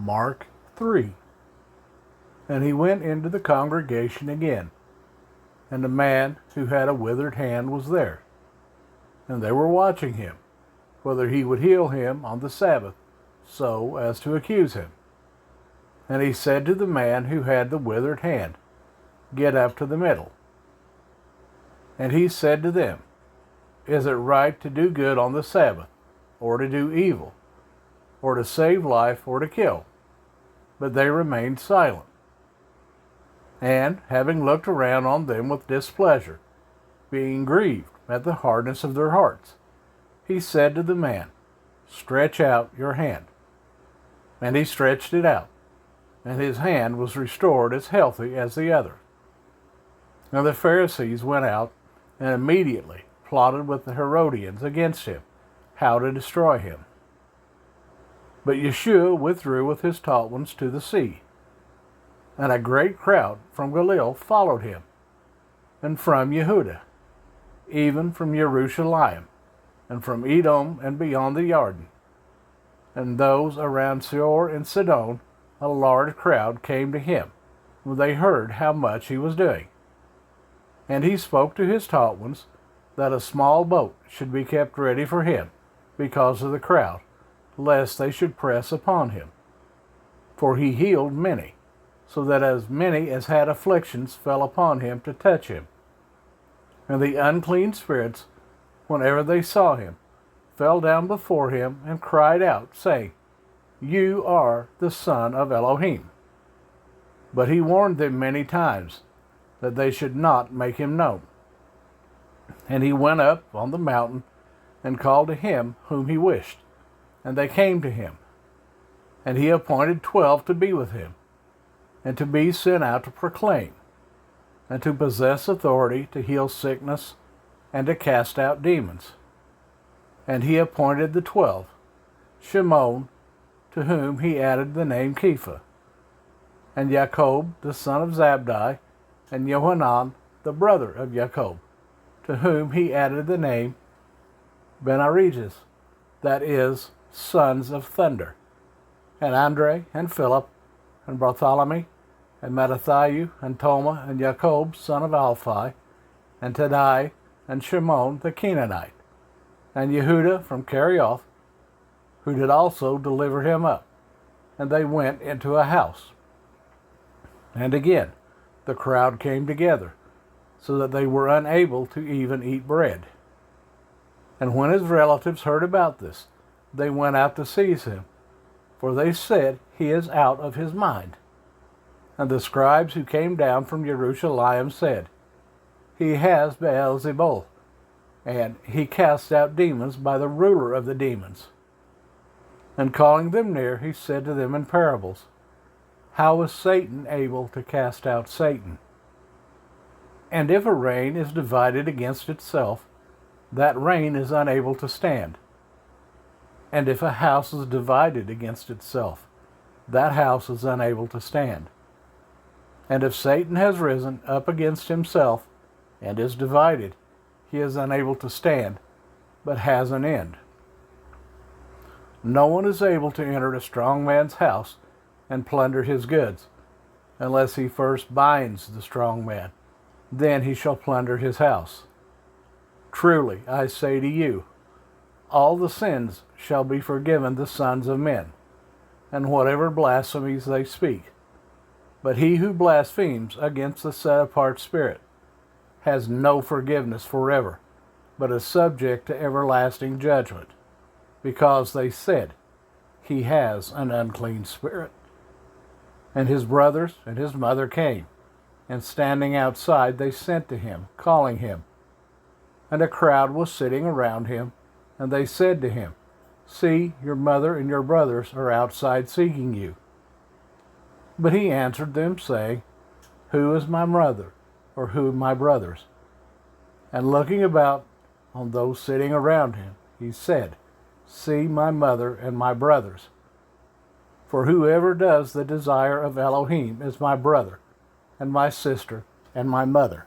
Mark 3. And he went into the congregation again, and a man who had a withered hand was there. And they were watching him, whether he would heal him on the Sabbath, so as to accuse him. And he said to the man who had the withered hand, Get up to the middle. And he said to them, Is it right to do good on the Sabbath, or to do evil, or to save life, or to kill? But they remained silent. And, having looked around on them with displeasure, being grieved at the hardness of their hearts, he said to the man, Stretch out your hand. And he stretched it out, and his hand was restored as healthy as the other. Now the Pharisees went out and immediately plotted with the Herodians against him, how to destroy him. But Yeshua withdrew with his taught ones to the sea, and a great crowd from Galilee followed him, and from Yehuda, even from Jerusalem, and from Edom and beyond the Jordan. And those around Seir and Sidon, a large crowd came to him, when they heard how much he was doing. And he spoke to his taught ones that a small boat should be kept ready for him, because of the crowd, lest they should press upon him. For he healed many, so that as many as had afflictions fell upon him to touch him. And the unclean spirits, whenever they saw him, fell down before him and cried out, saying, You are the Son of Elohim. But he warned them many times, that they should not make him known. And he went up on the mountain, and called to him whom he wished, and they came to him. And he appointed 12 to be with him, and to be sent out to proclaim, and to possess authority to heal sickness, and to cast out demons. And he appointed the 12, Shimon, to whom he added the name Kepha, and Jacob the son of Zabdi, and Johanan the brother of Jacob, to whom he added the name Boanerges, that is, sons of thunder, and Andre, and Philip, and Bartholomew, and Mattathias, and Toma, and Jacob son of Alphaeus, and Taddai, and Shimon the Canaanite, and Yehuda from Kerioth, who did also deliver him up. And they went into a house. And again the crowd came together, so that they were unable to even eat bread. And when his relatives heard about this, they went out to seize him, for they said, He is out of his mind. And the scribes who came down from Jerusalem said, He has Beelzebul, and he casts out demons by the ruler of the demons. And calling them near, he said to them in parables, How is Satan able to cast out Satan? And if a reign is divided against itself, that reign is unable to stand. And if a house is divided against itself, that house is unable to stand. And if Satan has risen up against himself and is divided, he is unable to stand, but has an end. No one is able to enter a strong man's house and plunder his goods, unless he first binds the strong man. Then he shall plunder his house. Truly, I say to you, all the sins shall be forgiven the sons of men, and whatever blasphemies they speak. But he who blasphemes against the set-apart Spirit has no forgiveness forever, but is subject to everlasting judgment, because they said, He has an unclean spirit. And his brothers and his mother came, and standing outside they sent to him, calling him. And a crowd was sitting around him, and they said to him, See, your mother and your brothers are outside seeking you. But he answered them, saying, Who is my mother, or who my brothers? And looking about on those sitting around him, he said, See my mother and my brothers. For whoever does the desire of Elohim is my brother, and my sister, and my mother.